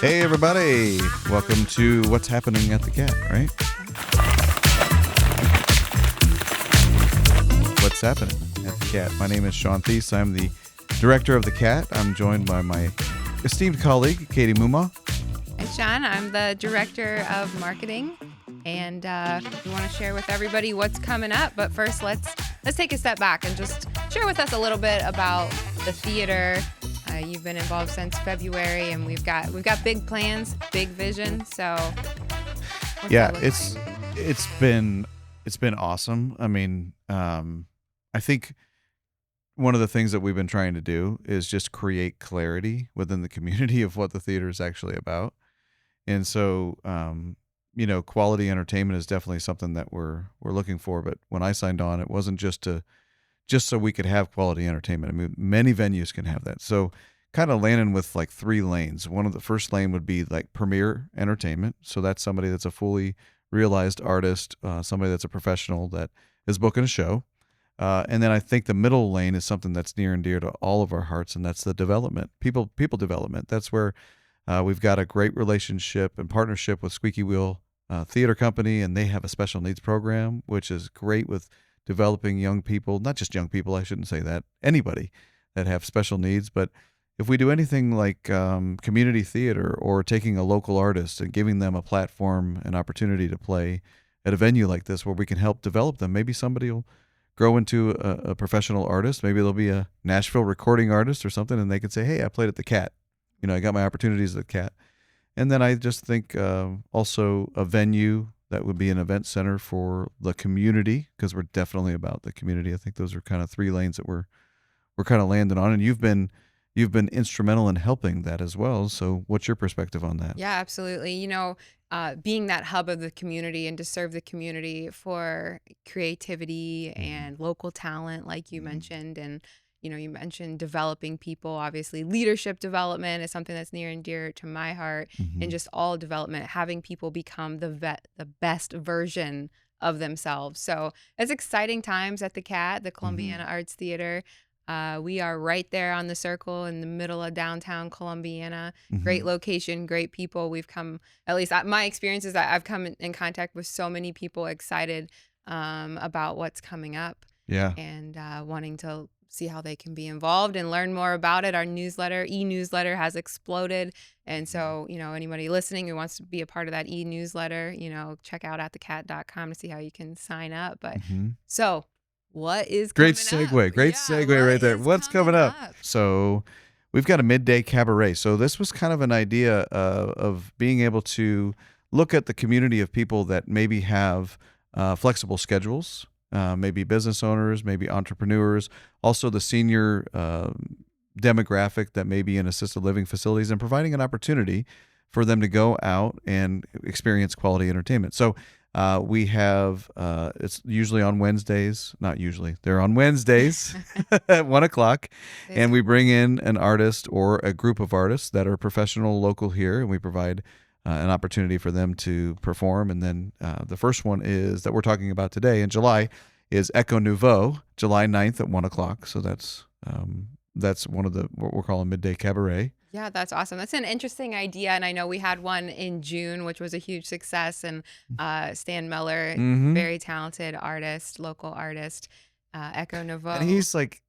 Hey, everybody. Welcome to What's Happening at the Cat, right? What's Happening at the Cat. My name is Shawn. I'm the director of the Cat. I'm joined by my esteemed colleague, Katy. Hi, Shawn. I'm the director of marketing, and we want to share with everybody what's coming up. But first, let's take a step back and just share with us a little bit about the theater. You've been involved since February, and we've got big plans, big vision. So, yeah, it's been awesome. I mean, I think one of the things that we've been trying to do is just create clarity within the community of what the theater is actually about. And so, quality entertainment is definitely something that we're looking for. But when I signed on, it wasn't just so we could have quality entertainment. I mean, many venues can have that. So kind of landing with like 3 lanes. One of the first lane would be like premier entertainment. So that's somebody that's a fully realized artist, somebody that's a professional that is booking a show. And then I think the middle lane is something that's near and dear to all of our hearts, and that's the development, people development. That's where we've got a great relationship and partnership with Squeaky Wheel Theater Company, and they have a special needs program, which is great with developing young people, not just young people, I shouldn't say that, anybody that have special needs. But if we do anything like community theater or taking a local artist and giving them a platform and opportunity to play at a venue like this where we can help develop them, maybe somebody will grow into a professional artist. Maybe they'll be a Nashville recording artist or something, and they can say, hey, I played at the Cat. I got my opportunities at the Cat. And then I just think also a venue that would be an event center for the community, because we're definitely about the community. I think those are kind of 3 lanes that we're kind of landing on, and you've been instrumental in helping that as well. So what's your perspective on that? Yeah, absolutely. Being that hub of the community and to serve the community for creativity and local talent, like you mentioned, and you mentioned developing people. Obviously, leadership development is something that's near and dear to my heart, and just all development, having people become the best version of themselves. So it's exciting times at the Cat, the Columbiana Arts Theater. We are right there on the circle in the middle of downtown Columbiana. Great location, great people. We've come, at least my experience is that I've come in contact with so many people excited about what's coming up. Yeah. And wanting to see how they can be involved and learn more about it. Our e-newsletter has exploded. And so, anybody listening who wants to be a part of that e-newsletter, check out atthecat.com to see how you can sign up. But so what is Great coming segue. up? Great Yeah, segue right there. What's coming up? up? So we've got a midday cabaret. So this was kind of an idea of being able to look at the community of people that maybe have flexible schedules, maybe business owners, maybe entrepreneurs, also the senior demographic that may be in assisted living facilities, and providing an opportunity for them to go out and experience quality entertainment. So we have, it's usually on Wednesdays, not usually, they're on Wednesdays at 1:00. And we bring in an artist or a group of artists that are professional local here, and we provide an opportunity for them to perform. And then the first one is that we're talking about today in July is Echo Nouveau, July 9th at 1:00. So that's one of what we're calling midday cabaret. Yeah, that's awesome. That's an interesting idea. And I know we had one in June, which was a huge success. And Stan Miller, very talented artist, local artist, Echo Nouveau. And he's like,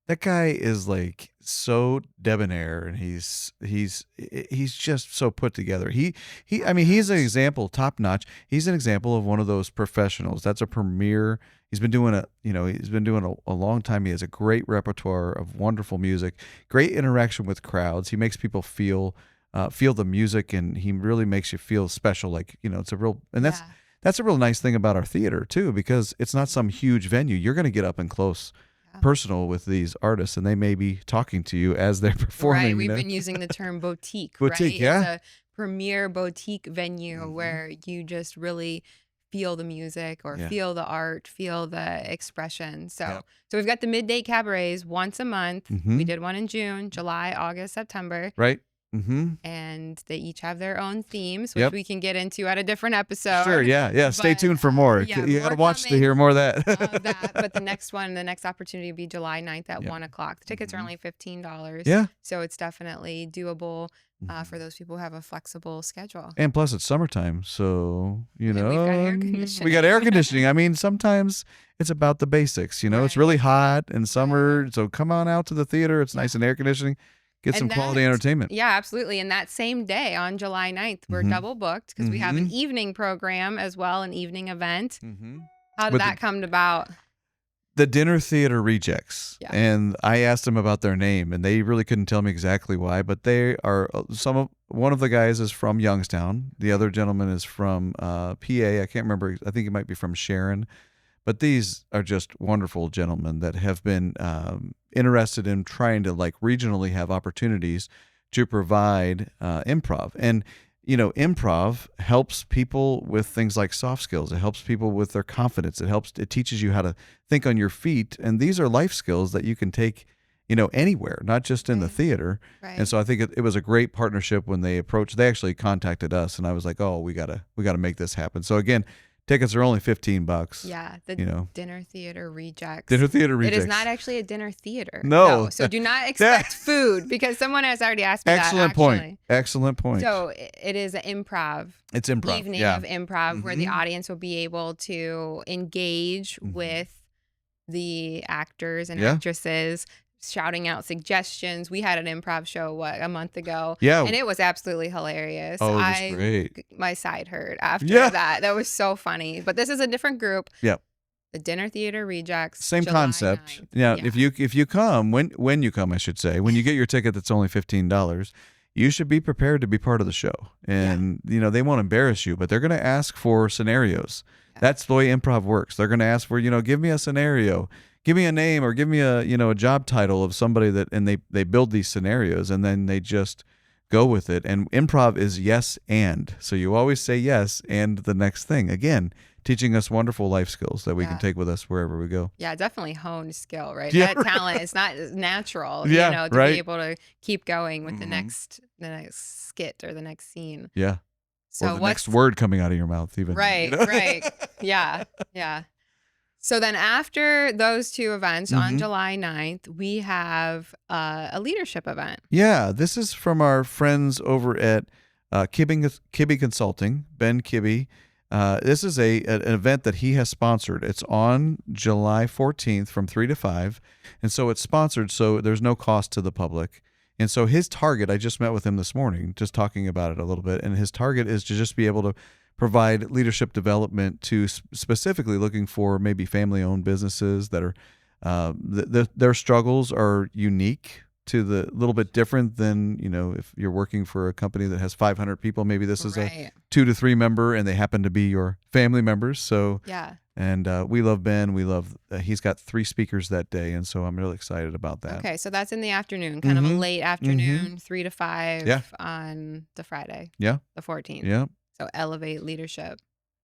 that guy is like so debonair, and he's just so put together. I mean, he's an example, top notch. He's an example of one of those professionals. That's a premier. He's been doing a long time. He has a great repertoire of wonderful music, great interaction with crowds. He makes people feel the music, and he really makes you feel special. Like, it's a real, and that's a real nice thing about our theater too, because it's not some huge venue. You're going to get up and close, personal with these artists, and they may be talking to you as they're performing. Right. We've been using the term boutique. Right? Yeah. It's a premier boutique venue where you just really feel the music or feel the art, feel the expression. So we've got the midday cabarets once a month. We did one in June, July, August, September. Right. Mm-hmm. and they each have their own themes, which Yep. we can get into at a different episode. Sure. Yeah. Stay But tuned for more. yeah, You got more to watch to coming hear more of of that. that. But the next opportunity will be July 9th at Yep. 1 o'clock. The tickets are Mhm. only $15. Yeah. So it's definitely doable Mhm. for those people who have a flexible schedule. And plus, it's summertime, so And we've got air conditioning. we got air conditioning. I mean, sometimes it's about the basics. It's really hot in summer, so come on out to the theater. It's nice and air conditioning. Get some quality entertainment. Yeah, absolutely. And that same day on July 9th, we're double booked because we have an evening program as well, an evening event. How did that come about? The Dinner Theater Rejects. Yeah. And I asked them about their name, and they really couldn't tell me exactly why, but they are one of the guys is from Youngstown. The other gentleman is from PA. I can't remember. I think he might be from Sharon. But these are just wonderful gentlemen that have been interested in trying to regionally have opportunities to provide improv. And improv helps people with things like soft skills. It helps people with their confidence. It teaches you how to think on your feet. And these are life skills that you can take, anywhere, not just in the theater. Right. And so I think it was a great partnership when they actually contacted us, and I was like, oh, we gotta make this happen. So again, tickets are only $15. Yeah, Dinner Theater Rejects. Dinner Theater Rejects. It is not actually a dinner theater. No. So do not expect food because someone has already asked me Excellent that. point. Excellent point. So it is an improv. It's improv. Evening of improv where the audience will be able to engage with the actors and actresses, shouting out suggestions. We had an improv show a month ago, and it was absolutely hilarious. Oh, it was great. My side hurt after that. That was so funny. But this is a different group. Yep. The Dinner Theater Rejects. Same July concept. 9th. Yeah. If you come when you come, I should say, when you get your ticket that's only $15, you should be prepared to be part of the show. And they won't embarrass you, but they're going to ask for scenarios. Yeah. That's the way improv works. They're going to ask for give me a scenario. Give me a name or give me a job title of somebody and they build these scenarios and then they just go with it. And improv is yes and. So you always say yes and the next thing. Again, teaching us wonderful life skills that we can take with us wherever we go. Yeah, definitely honed skill, right? Yeah, that talent is not natural, yeah, to be able to keep going with the next skit or the next scene. Yeah. So or the next word coming out of your mouth even. Right, right. Yeah, yeah. So then after those two events on July 9th, we have a leadership event. Yeah, this is from our friends over at Kibbe Consulting, Ben Kibbe. This is an event that he has sponsored. It's on July 14th from 3 to 5. And so it's sponsored, so there's no cost to the public. And so his target, I just met with him this morning, just talking about it a little bit. And his target is to just be able to provide leadership development to specifically looking for maybe family-owned businesses that are their struggles are unique to the little bit different than if you're working for a company that has 500 people. Maybe this is a 2 to 3 member, and they happen to be your family members. So yeah. And we love Ben. We love he's got 3 speakers that day, and so I'm really excited about that. Okay, so that's in the afternoon, kind of a late afternoon, 3 to 5 on the Friday. Yeah, the 14th. Yeah. So elevate leadership.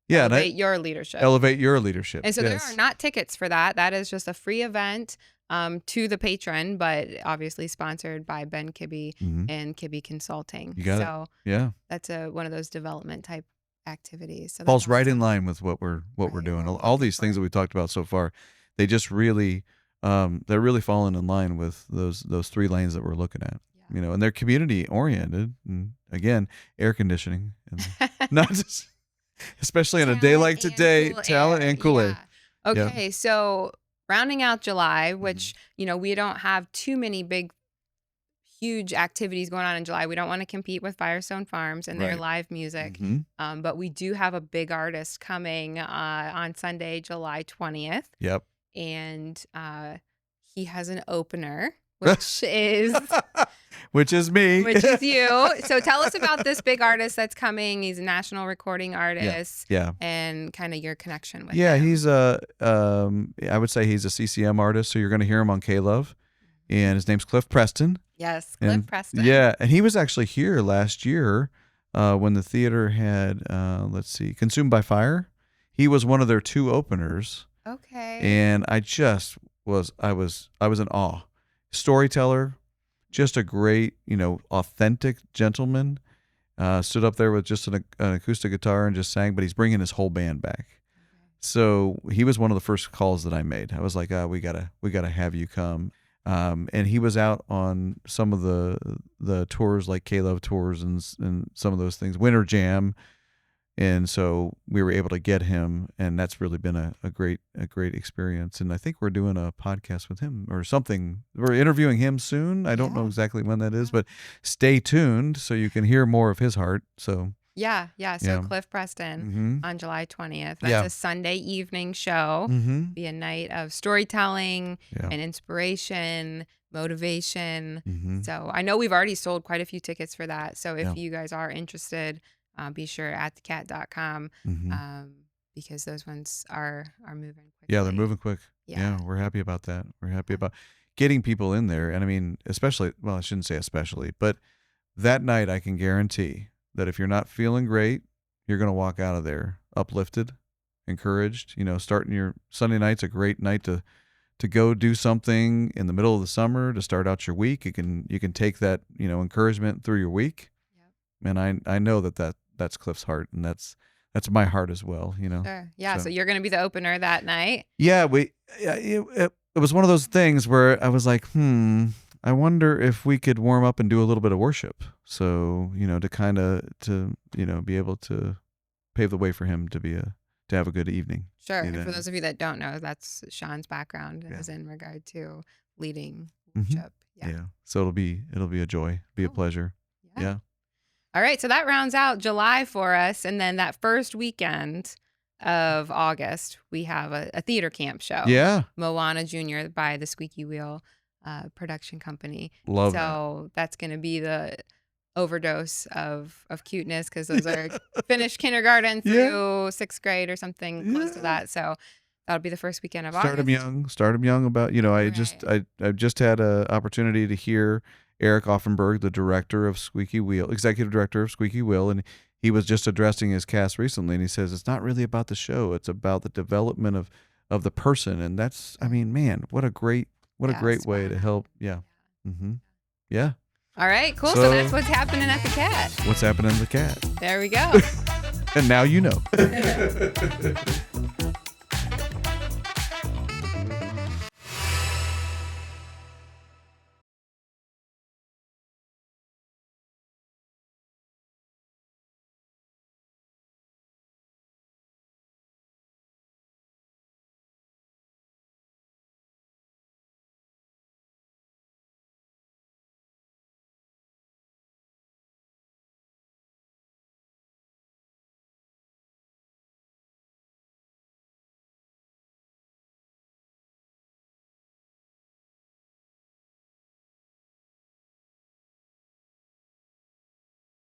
Yeah, elevate your leadership. Elevate your leadership. And so there are not tickets for that. That is just a free event to the patron, but obviously sponsored by Ben Kibbe and Kibbe Consulting. You got so it. Yeah, that's one of those development type activities. So falls right in line with what we're doing. All these things that we talked about so far, they just really they're really falling in line with those 3 lanes that we're looking at. Yeah. And they're community oriented, and again, air conditioning, and not just especially on a day like today, talent and cool air. Yeah. Okay, so rounding out July, which we don't have too many huge activities going on in July. We don't want to compete with Firestone Farms and their live music. But we do have a big artist coming on Sunday, July 20th. Yep. And he has an opener, which is which is me. Which is you. So tell us about this big artist that's coming. He's a national recording artist. Yeah. And kind of your connection with him. He's I would say he's a CCM artist, so you're going to hear him on K-Love. And his name's Cliff Preston. Yes, Cliff Preston. Yeah, and he was actually here last year when the theater had, Consumed by Fire. He was one of their 2 openers. Okay. And I was in awe. Storyteller, just a great, authentic gentleman. Stood up there with just an acoustic guitar and just sang, but he's bringing his whole band back. So he was one of the first calls that I made. I was like, we gotta have you come. And he was out on some of the tours, like K-Love tours and some of those things, Winter Jam. And so we were able to get him, and that's really been a great experience. And I think we're doing a podcast with him or something. We're interviewing him soon. I don't know exactly when that is, but stay tuned so you can hear more of his heart. So So Cliff Preston on July 20th. That's a Sunday evening show. Be a night of storytelling and inspiration, motivation. So I know we've already sold quite a few tickets for that. So if you guys are interested, be sure at thecat.com because those ones are moving quickly. Yeah, they're moving quick. Yeah, we're happy about that. We're happy about getting people in there. And I mean, especially, well, I shouldn't say especially, but that night I can guarantee that if you're not feeling great, you're going to walk out of there uplifted, encouraged. Starting your Sunday night's a great night to go do something in the middle of the summer to start out your week. You can take that, encouragement through your week. And I know that's Cliff's heart, and that's my heart as well, Sure. Yeah, so you're going to be the opener that night. Yeah, it was one of those things where I was like, I wonder if we could warm up and do a little bit of worship. So, to be able to pave the way for him to have a good evening. Sure. And for those of you that don't know, that's Shawn's background is in regard to leading worship. Yeah. So it'll be a joy, a pleasure. Yeah. All right, so that rounds out July for us, and then that first weekend of August, we have a theater camp show. Yeah. Moana Jr. by the Squeaky Wheel production company. Love so that's going to be the overdose of cuteness because those are finished kindergarten through sixth grade or something close to that. So that'll be the first weekend of August. Start them young about, I just had an opportunity to hear Eric Offenberg, the executive director of Squeaky Wheel, and he was just addressing his cast recently, and he says it's not really about the show; it's about the development of the person, and that's, I mean, man, what a great way to help. Yeah, yeah. All right, cool. So that's what's happening at the Cat. What's happening at the Cat? There we go. And now you know.